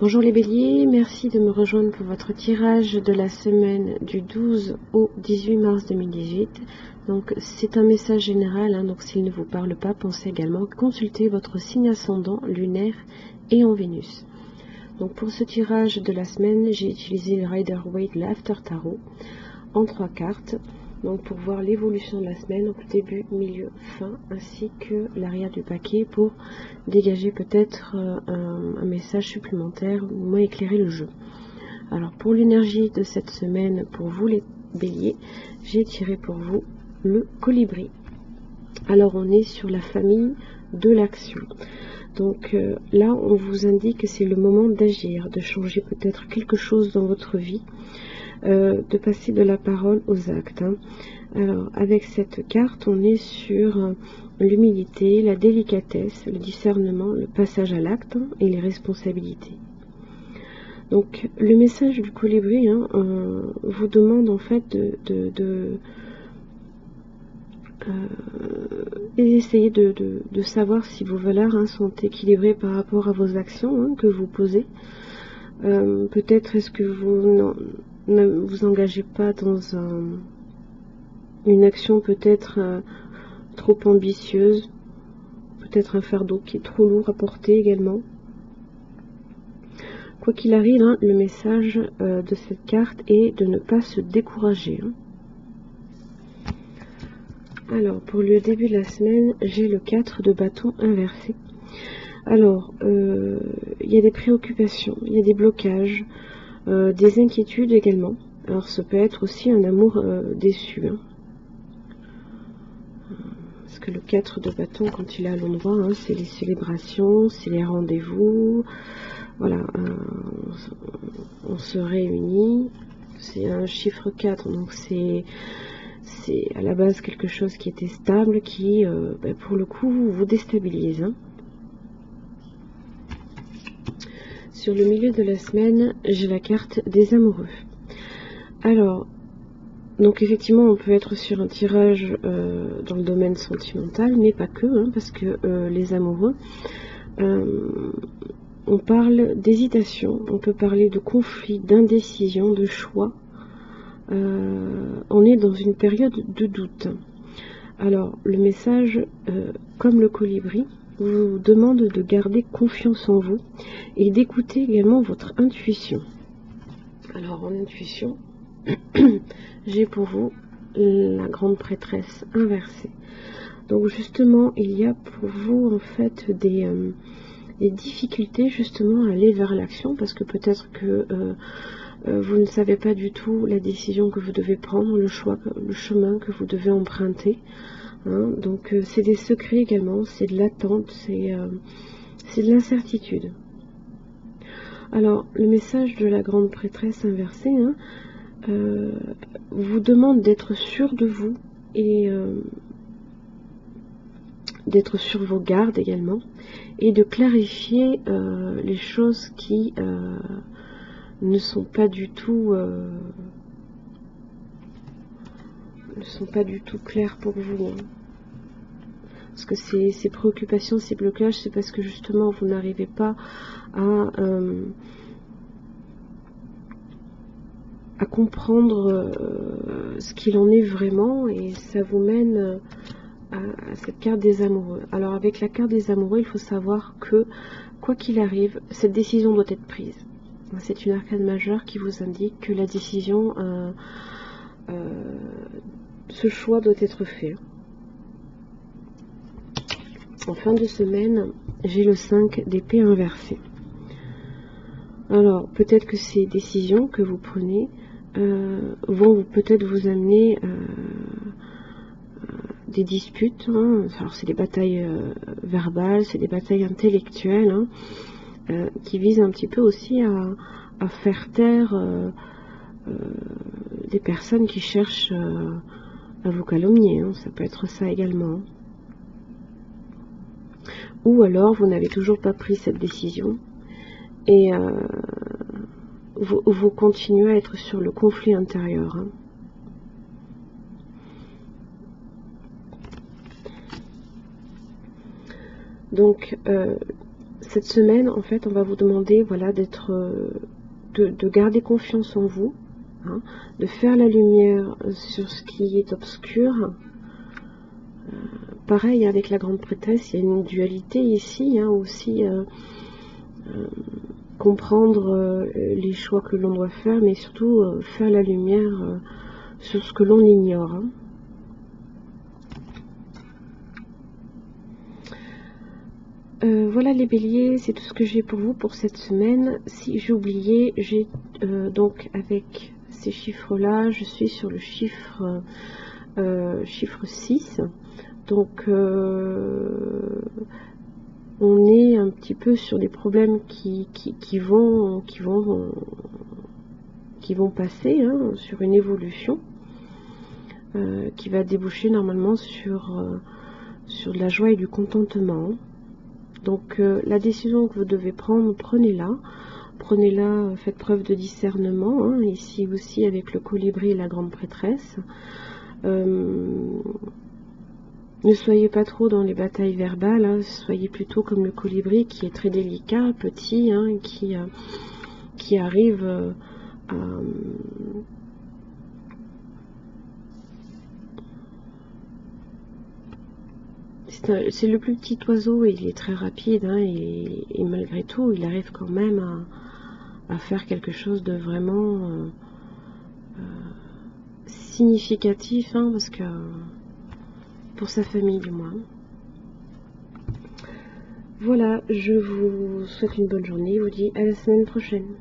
Bonjour les béliers, merci de me rejoindre pour votre tirage de la semaine du 12 au 18 mars 2018. Donc c'est un message général, donc s'il ne vous parle pas, pensez également à consulter votre signe ascendant lunaire et en Vénus. Donc pour ce tirage de la semaine, j'ai utilisé le Rider-Waite l'After Tarot en 3 cartes. Donc pour voir l'évolution de la semaine, donc début, milieu, fin, ainsi que l'arrière du paquet pour dégager peut-être un message supplémentaire ou moins éclairer le jeu. Alors pour l'énergie de cette semaine, pour vous les béliers, j'ai tiré pour vous le colibri. Alors on est sur la famille de l'action. Donc là on vous indique que c'est le moment d'agir, de changer peut-être quelque chose dans votre vie. De passer de la parole aux actes. Alors avec cette carte on est sur l'humilité, la délicatesse, le discernement, le passage à l'acte et les responsabilités. Donc le message du colibri vous demande en fait d'essayer de savoir si vos valeurs sont équilibrées par rapport à vos actions que vous posez. Peut-être est-ce que vous ne vous engagez pas dans une action peut-être trop ambitieuse, peut-être un fardeau qui est trop lourd à porter également. Quoi qu'il arrive, le message de cette carte est de ne pas se décourager. Alors pour le début de la semaine, j'ai le 4 de bâton inversé. Alors il y a des préoccupations, il y a des blocages, des inquiétudes également. Alors ça peut être aussi un amour déçu. Parce que le 4 de bâton, quand il est à l'endroit, c'est les célébrations, c'est les rendez-vous. Voilà, on se réunit. C'est un chiffre 4, donc c'est à la base quelque chose qui était stable, qui pour le coup vous déstabilise. Sur le milieu de la semaine, j'ai la carte des amoureux. Alors, donc effectivement, on peut être sur un tirage dans le domaine sentimental, mais pas que, parce que les amoureux, on parle d'hésitation, on peut parler de conflit, d'indécision, de choix. On est dans une période de doute. Alors, le message, comme le colibri, vous demande de garder confiance en vous et d'écouter également votre intuition. Alors en intuition, j'ai pour vous la grande prêtresse inversée. Donc justement, il y a pour vous en fait des difficultés justement à aller vers l'action, parce que peut-être que vous ne savez pas du tout la décision que vous devez prendre, le chemin que vous devez emprunter. Donc c'est des secrets également, c'est de l'attente, c'est de l'incertitude. Alors le message de la grande prêtresse inversée vous demande d'être sûr de vous et d'être sur vos gardes également, et de clarifier les choses qui ne sont pas du tout claires pour vous. Parce que ces préoccupations, ces blocages, c'est parce que justement vous n'arrivez pas à comprendre ce qu'il en est vraiment, et ça vous mène à cette carte des amoureux. Alors avec la carte des amoureux, il faut savoir que quoi qu'il arrive, cette décision doit être prise. C'est une arcane majeure qui vous indique que la décision, ce choix doit être fait. En fin de semaine, j'ai le 5 d'épée inversé. Alors peut-être que ces décisions que vous prenez vont peut-être vous amener des disputes. Alors c'est des batailles verbales, c'est des batailles intellectuelles qui visent un petit peu aussi à faire taire des personnes qui cherchent à vous calomnier. Ça peut être ça également. Ou alors vous n'avez toujours pas pris cette décision et vous continuez à être sur le conflit intérieur. Donc cette semaine, en fait, on va vous demander, voilà, de garder confiance en vous, hein, de faire la lumière sur ce qui est obscur. Pareil avec la grande prêtresse, il y a une dualité ici, hein, aussi comprendre les choix que l'on doit faire, mais surtout faire la lumière sur ce que l'on ignore. Hein. Voilà les béliers, c'est tout ce que j'ai pour vous pour cette semaine. Si j'ai oublié, j'ai donc avec ces chiffres-là, je suis sur le chiffre 6. Donc on est un petit peu sur des problèmes qui vont passer, hein, sur une évolution qui va déboucher normalement sur de la joie et du contentement. Donc la décision que vous devez prendre, prenez-la, faites preuve de discernement, hein, ici aussi avec le colibri et la grande prêtresse. Ne soyez pas trop dans les batailles verbales, hein, soyez plutôt comme le colibri qui est très délicat, petit, hein, qui arrive à... C'est le plus petit oiseau et il est très rapide, hein, et malgré tout, il arrive quand même à faire quelque chose de vraiment significatif, hein, parce que pour sa famille du moins. Voilà, je vous souhaite une bonne journée, je vous dis à la semaine prochaine.